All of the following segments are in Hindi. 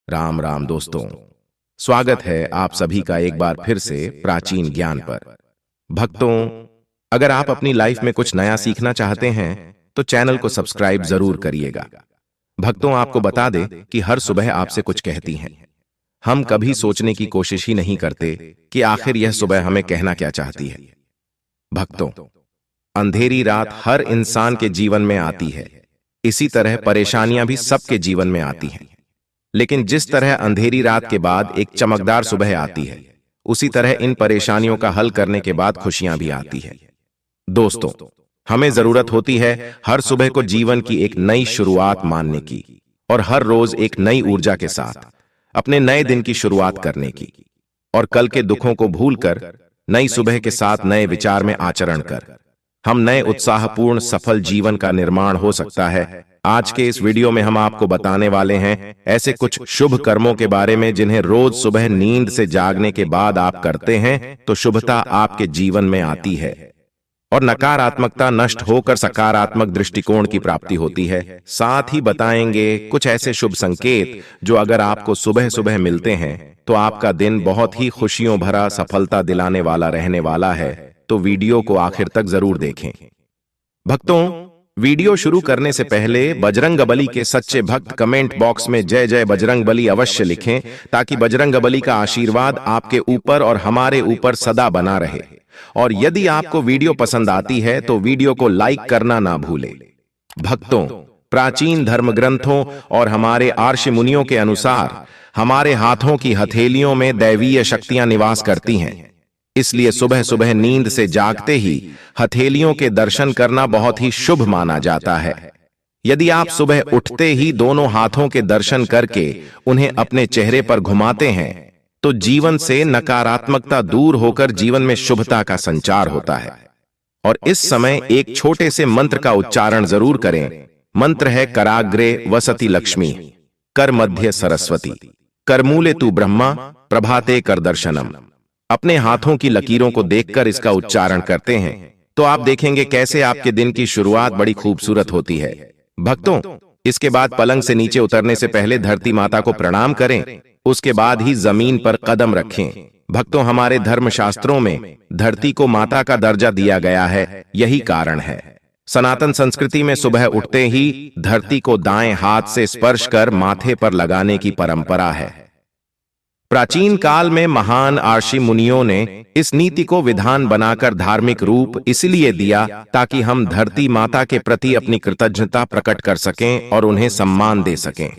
राम राम दोस्तों, स्वागत है आप सभी का एक बार फिर से प्राचीन ज्ञान पर। भक्तों, अगर आप अपनी लाइफ में कुछ नया सीखना चाहते हैं तो चैनल को सब्सक्राइब जरूर करिएगा। भक्तों, आपको बता दें कि हर सुबह आपसे कुछ कहती हैं। हम कभी सोचने की कोशिश ही नहीं करते कि आखिर यह सुबह हमें कहना क्या चाहती है। भक्तों, अंधेरी रात हर इंसान के जीवन में आती है। इसी तरह परेशानियां भी सबके जीवन में आती हैं। लेकिन जिस तरह अंधेरी रात के बाद एक चमकदार सुबह आती है, उसी तरह इन परेशानियों का हल करने के बाद खुशियां भी आती है। दोस्तों, हमें जरूरत होती है हर सुबह को जीवन की एक नई शुरुआत मानने की और हर रोज एक नई ऊर्जा के साथ अपने नए दिन की शुरुआत करने की, और कल के दुखों को भूलकर नई सुबह के साथ नए विचार में आचरण कर हम नए उत्साहपूर्ण सफल जीवन का निर्माण हो सकता है। आज के इस वीडियो में हम आपको बताने वाले हैं ऐसे कुछ शुभ कर्मों के बारे में जिन्हें रोज सुबह नींद से जागने के बाद आप करते हैं तो शुभता आपके जीवन में आती है और नकारात्मकता नष्ट होकर सकारात्मक दृष्टिकोण की प्राप्ति होती है। साथ ही बताएंगे कुछ ऐसे शुभ संकेत जो अगर आपको सुबह सुबह मिलते हैं तो आपका दिन बहुत ही खुशियों भरा, सफलता दिलाने वाला रहने वाला है। तो वीडियो को आखिर तक जरूर देखें। भक्तों, वीडियो शुरू करने से पहले बजरंगबली के सच्चे भक्त कमेंट बॉक्स में जय जय बजरंगबली अवश्य लिखें, ताकि बजरंगबली का आशीर्वाद आपके ऊपर और हमारे ऊपर सदा बना रहे। और यदि आपको वीडियो पसंद आती है तो वीडियो को लाइक करना ना भूलें। भक्तों, प्राचीन धर्म ग्रंथों और हमारे आर्षि मुनियों के अनुसार हमारे हाथों की हथेलियों में दैवीय शक्तियां निवास करती हैं। इसलिए सुबह सुबह नींद से जागते ही हथेलियों के दर्शन करना बहुत ही शुभ माना जाता है। यदि आप सुबह उठते ही दोनों हाथों के दर्शन करके उन्हें अपने चेहरे पर घुमाते हैं तो जीवन से नकारात्मकता दूर होकर जीवन में शुभता का संचार होता है। और इस समय एक छोटे से मंत्र का उच्चारण जरूर करें। मंत्र है कराग्रे वसति लक्ष्मी, कर मध्य सरस्वती, करमूले तू ब्रह्मा, प्रभाते कर दर्शनम। अपने हाथों की लकीरों को देखकर इसका उच्चारण करते हैं तो आप देखेंगे कैसे आपके दिन की शुरुआत बड़ी खूबसूरत होती है। भक्तों, इसके बाद पलंग से नीचे उतरने से पहले धरती माता को प्रणाम करें, उसके बाद ही जमीन पर कदम रखें। भक्तों, हमारे धर्म शास्त्रों में धरती को माता का दर्जा दिया गया है। यही कारण है सनातन संस्कृति में सुबह उठते ही धरती को दाएं हाथ से स्पर्श कर माथे पर लगाने की परंपरा है। प्राचीन काल में महान आर्षि मुनियों ने इस नीति को विधान बनाकर धार्मिक रूप इसलिए दिया ताकि हम धरती माता के प्रति अपनी कृतज्ञता प्रकट कर सकें और उन्हें सम्मान दे सकें।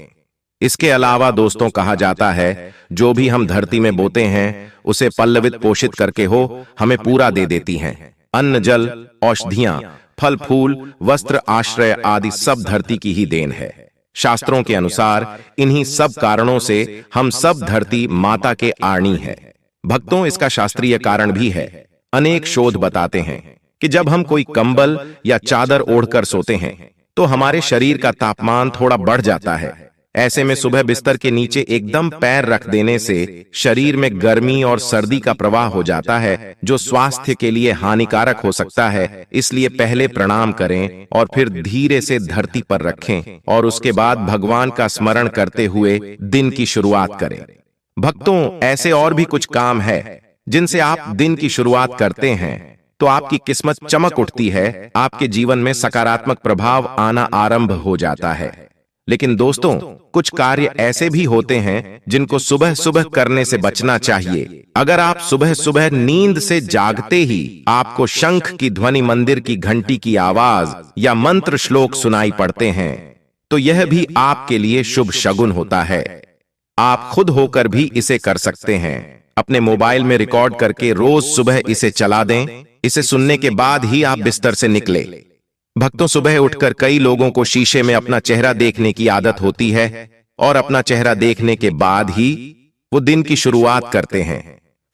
इसके अलावा दोस्तों, कहा जाता है जो भी हम धरती में बोते हैं उसे पल्लवित पोषित करके हो हमें पूरा दे देती हैं। अन्न, जल, औषधियां, फल फूल, वस्त्र, आश्रय आदि सब धरती की ही देन है। शास्त्रों के अनुसार इन्हीं सब कारणों से हम सब धरती माता के आर्णी है। भक्तों, इसका शास्त्रीय कारण भी है। अनेक शोध बताते हैं कि जब हम कोई कंबल या चादर ओढ़कर सोते हैं तो हमारे शरीर का तापमान थोड़ा बढ़ जाता है। ऐसे में सुबह बिस्तर के नीचे एकदम पैर रख देने से शरीर में गर्मी और सर्दी का प्रवाह हो जाता है, जो स्वास्थ्य के लिए हानिकारक हो सकता है। इसलिए पहले प्रणाम करें और फिर धीरे से धरती पर रखें और उसके बाद भगवान का स्मरण करते हुए दिन की शुरुआत करें। भक्तों, ऐसे और भी कुछ काम है जिनसे आप दिन की शुरुआत करते हैं तो आपकी किस्मत चमक उठती है, आपके जीवन में सकारात्मक प्रभाव आना आरंभ हो जाता है। लेकिन दोस्तों, कुछ कार्य ऐसे भी होते हैं जिनको सुबह सुबह करने से बचना चाहिए। अगर आप सुबह सुबह नींद से जागते ही आपको शंख की ध्वनि, मंदिर की घंटी की आवाज या मंत्र श्लोक सुनाई पड़ते हैं तो यह भी आपके लिए शुभ शगुन होता है। आप खुद होकर भी इसे कर सकते हैं। अपने मोबाइल में रिकॉर्ड करके रोज सुबह इसे चला दें। इसे सुनने के बाद ही आप बिस्तर से निकले। भक्तों, सुबह उठकर कई लोगों को शीशे में अपना चेहरा देखने की आदत होती है और अपना चेहरा देखने के बाद ही वो दिन की शुरुआत करते हैं।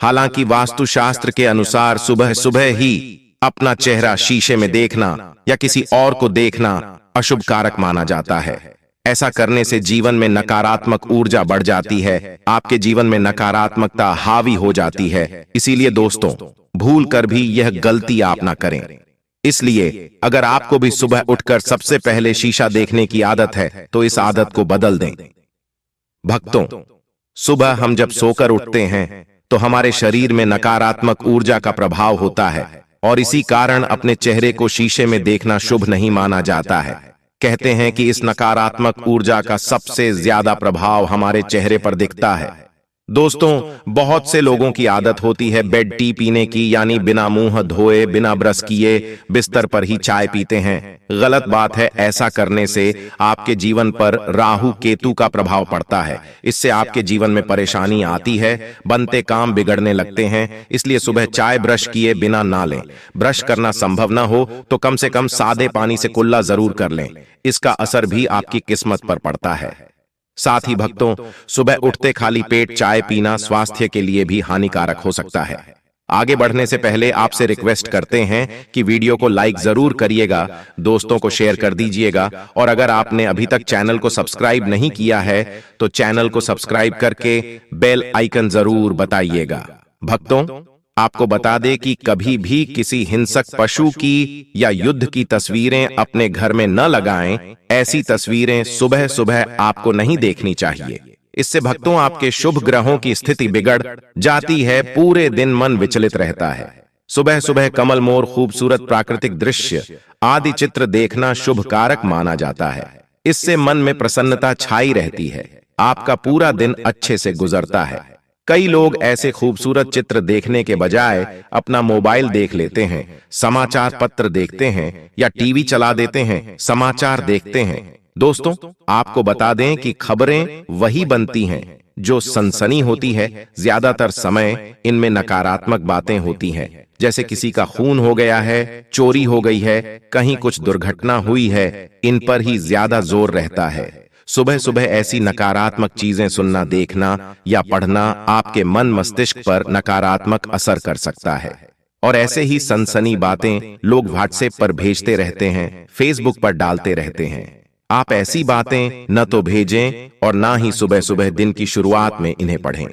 हालांकि वास्तुशास्त्र के अनुसार सुबह सुबह ही अपना चेहरा शीशे में देखना या किसी और को देखना अशुभ कारक माना जाता है। ऐसा करने से जीवन में नकारात्मक ऊर्जा बढ़ जाती है, आपके जीवन में नकारात्मकता हावी हो जाती है। इसीलिए दोस्तों, भूल कर भी यह गलती आप ना करें। इसलिए अगर आपको भी सुबह उठकर सबसे पहले शीशा देखने की आदत है तो इस आदत को बदल दें। भक्तों, सुबह हम जब सोकर उठते हैं तो हमारे शरीर में नकारात्मक ऊर्जा का प्रभाव होता है और इसी कारण अपने चेहरे को शीशे में देखना शुभ नहीं माना जाता है। कहते हैं कि इस नकारात्मक ऊर्जा का सबसे ज्यादा प्रभाव हमारे चेहरे पर दिखता है। दोस्तों, बहुत से लोगों की आदत होती है बेड टी पीने की, यानी बिना मुंह धोए, बिना ब्रश किए बिस्तर पर ही चाय पीते हैं। गलत बात है। ऐसा करने से आपके जीवन पर राहु केतु का प्रभाव पड़ता है। इससे आपके जीवन में परेशानी आती है, बनते काम बिगड़ने लगते हैं। इसलिए सुबह चाय ब्रश किए बिना ना लें। ब्रश करना संभव ना हो तो कम से कम सादे पानी से कुल्ला जरूर कर लें। इसका असर भी आपकी किस्मत पर पड़ता है। साथ ही भक्तों, सुबह उठते खाली पेट चाय पीना स्वास्थ्य के लिए भी हानिकारक हो सकता है। आगे बढ़ने से पहले आपसे रिक्वेस्ट करते हैं कि वीडियो को लाइक जरूर करिएगा, दोस्तों को शेयर कर दीजिएगा और अगर आपने अभी तक चैनल को सब्सक्राइब नहीं किया है तो चैनल को सब्सक्राइब करके बेल आइकन जरूर बताइएगा। भक्तों, आपको बता दें कि कभी भी किसी हिंसक पशु की या युद्ध की तस्वीरें अपने घर में न लगाएं। ऐसी तस्वीरें सुबह सुबह आपको नहीं देखनी चाहिए। इससे भक्तों आपके शुभ ग्रहों की स्थिति बिगड़ जाती है, पूरे दिन मन विचलित रहता है। सुबह सुबह कमल, मोर, खूबसूरत प्राकृतिक दृश्य आदि चित्र देखना शुभ कारक माना जाता है। इससे मन में प्रसन्नता छाई रहती है, आपका पूरा दिन अच्छे से गुजरता है। कई लोग ऐसे खूबसूरत चित्र देखने के बजाय अपना मोबाइल देख लेते हैं, समाचार पत्र देखते हैं या टीवी चला देते हैं, समाचार देखते हैं। दोस्तों, आपको बता दें कि खबरें वही बनती हैं जो सनसनी होती है। ज्यादातर समय इनमें नकारात्मक बातें होती हैं, जैसे किसी का खून हो गया है, चोरी हो गई है, कहीं कुछ दुर्घटना हुई है। इन पर ही ज्यादा जोर रहता है। सुबह सुबह ऐसी नकारात्मक चीजें सुनना, देखना या पढ़ना आपके मन मस्तिष्क पर नकारात्मक असर कर सकता है। और ऐसे ही सनसनी बातें लोग व्हाट्सएप पर भेजते रहते हैं, फेसबुक पर डालते रहते हैं। आप ऐसी बातें न तो भेजें और ना ही सुबह सुबह दिन की शुरुआत में इन्हें पढ़ें।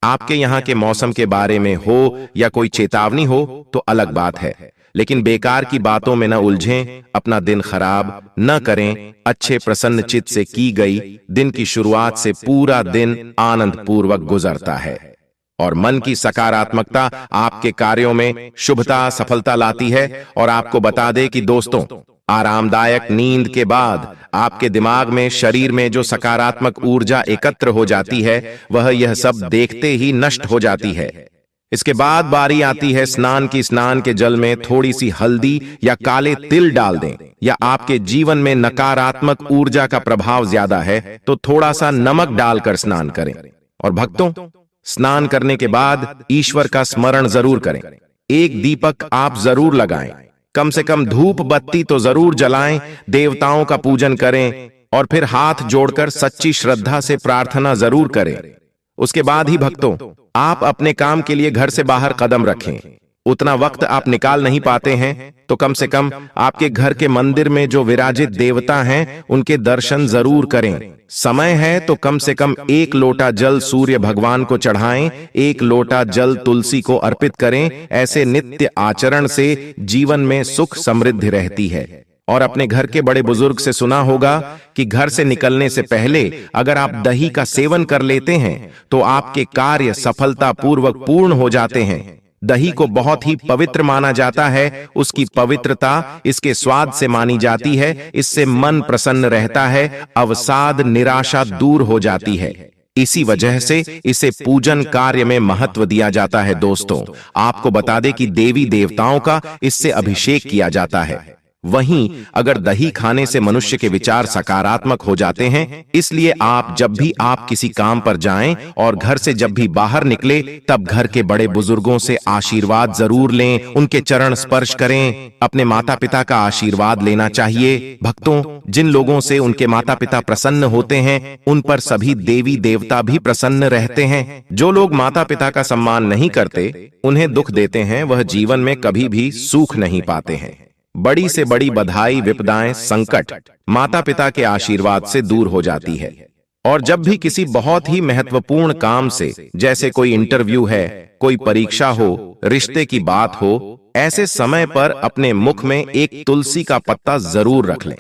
आपके यहाँ के मौसम के बारे में हो या कोई चेतावनी हो तो अलग बात है, लेकिन बेकार की बातों में न उलझें, अपना दिन खराब न करें। अच्छे प्रसन्न चित्त से की गई दिन की शुरुआत से पूरा दिन आनंद पूर्वक गुजरता है और मन की सकारात्मकता आपके कार्यों में शुभता, सफलता लाती है। और आपको बता दें कि दोस्तों, आरामदायक नींद के बाद आपके दिमाग में, शरीर में जो सकारात्मक ऊर्जा एकत्र हो जाती है, वह यह सब देखते ही नष्ट हो जाती है। इसके बाद बारी आती है स्नान की। स्नान के जल में थोड़ी सी हल्दी या काले तिल डाल दें, या आपके जीवन में नकारात्मक ऊर्जा का प्रभाव ज्यादा है तो थोड़ा सा नमक डालकर स्नान करें। और भक्तों, स्नान करने के बाद ईश्वर का स्मरण जरूर करें। एक दीपक आप जरूर लगाएं, कम से कम धूप बत्ती तो जरूर जलाएं, देवताओं का पूजन करें और फिर हाथ जोड़कर सच्ची श्रद्धा से प्रार्थना जरूर करें। उसके बाद ही भक्तों, आप अपने काम के लिए घर से बाहर कदम रखें। उतना वक्त आप निकाल नहीं पाते हैं तो कम से कम आपके घर के मंदिर में जो विराजित देवता हैं उनके दर्शन जरूर करें। समय है तो कम से कम 1 लोटा जल सूर्य भगवान को चढ़ाएं, 1 लोटा जल तुलसी को अर्पित करें। ऐसे नित्य आचरण से जीवन में सुख समृद्धि रहती है। और अपने घर के बड़े बुजुर्ग से सुना होगा कि घर से निकलने से पहले अगर आप दही का सेवन कर लेते हैं तो आपके कार्य सफलता पूर्वक पूर्ण हो जाते हैं। दही को बहुत ही पवित्र माना जाता है, उसकी पवित्रता इसके स्वाद से मानी जाती है। इससे मन प्रसन्न रहता है, अवसाद, निराशा दूर हो जाती है। इसी वजह से इसे पूजन कार्य में महत्व दिया जाता है। दोस्तों, आपको बता दें कि देवी देवताओं का इससे अभिषेक किया जाता है। वहीं अगर दही खाने से मनुष्य के विचार सकारात्मक हो जाते हैं, इसलिए आप जब भी आप किसी काम पर जाएं और घर से जब भी बाहर निकले तब घर के बड़े बुजुर्गों से आशीर्वाद जरूर लें, उनके चरण स्पर्श करें। अपने माता पिता का आशीर्वाद लेना चाहिए। भक्तों, जिन लोगों से उनके माता पिता प्रसन्न होते हैं उन पर सभी देवी देवता भी प्रसन्न रहते हैं। जो लोग माता पिता का सम्मान नहीं करते, उन्हें दुख देते हैं, वह जीवन में कभी भी सुख नहीं पाते हैं। बड़ी से बड़ी बधाई, विपदाएं, संकट माता पिता के आशीर्वाद से दूर हो जाती है। और जब भी किसी बहुत ही महत्वपूर्ण काम से, जैसे कोई इंटरव्यू है, कोई परीक्षा हो, रिश्ते की बात हो, ऐसे समय पर अपने मुख में एक तुलसी का पत्ता जरूर रख लें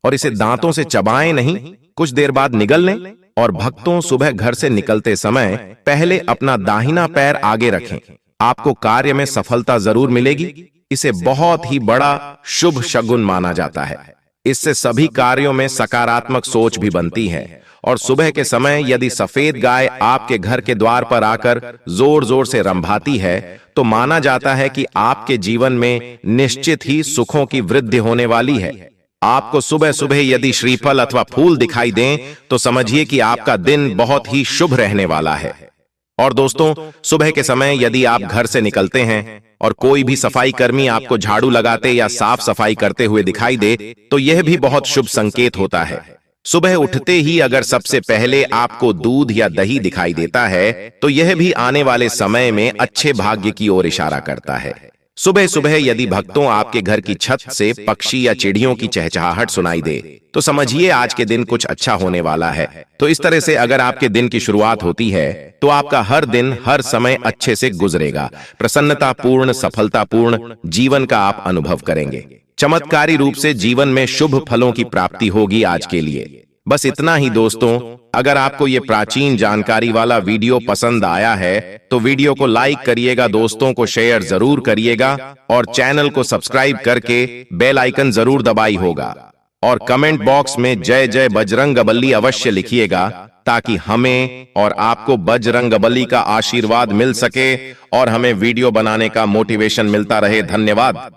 और इसे दांतों से चबाएं नहीं, कुछ देर बाद निगल लें और भक्तों, सुबह घर से निकलते समय पहले अपना दाहिना पैर आगे रखें। आपको कार्य में सफलता जरूर मिलेगी। इसे बहुत ही बड़ा शुभ शगुन माना जाता है। इससे सभी कार्यों में सकारात्मक सोच भी बनती है। और सुबह के समय यदि सफेद गाय आपके घर के द्वार पर आकर जोर जोर से रंभाती है, तो माना जाता है कि आपके जीवन में निश्चित ही सुखों की वृद्धि होने वाली है। आपको सुबह सुबह यदि श्रीफल अथवा फूल दिखाई दें, तो समझिए कि आपका दिन बहुत ही शुभ रहने वाला है। और दोस्तों, सुबह के समय यदि आप घर से निकलते हैं और कोई भी सफाई कर्मी आपको झाड़ू लगाते या साफ सफाई करते हुए दिखाई दे, तो यह भी बहुत शुभ संकेत होता है। सुबह उठते ही अगर सबसे पहले आपको दूध या दही दिखाई देता है, तो यह भी आने वाले समय में अच्छे भाग्य की ओर इशारा करता है। सुबह सुबह यदि भक्तों आपके घर की छत से पक्षी या चिड़ियों की चहचहाहट सुनाई दे, तो समझिए आज के दिन कुछ अच्छा होने वाला है। तो इस तरह से अगर आपके दिन की शुरुआत होती है, तो आपका हर दिन हर समय अच्छे से गुजरेगा। प्रसन्नतापूर्ण, सफलतापूर्ण जीवन का आप अनुभव करेंगे। चमत्कारी रूप से जीवन में शुभ फलों की प्राप्ति होगी आज के लिए। बस इतना ही दोस्तों। अगर आपको ये प्राचीन जानकारी वाला वीडियो पसंद आया है, तो वीडियो को लाइक करिएगा, दोस्तों को शेयर जरूर करिएगा और चैनल को सब्सक्राइब करके बेल आइकन जरूर दबाई होगा। और कमेंट बॉक्स में जय जय बजरंगबली अवश्य लिखिएगा, ताकि हमें और आपको बजरंगबली का आशीर्वाद मिल सके और हमें वीडियो बनाने का मोटिवेशन मिलता रहे। धन्यवाद।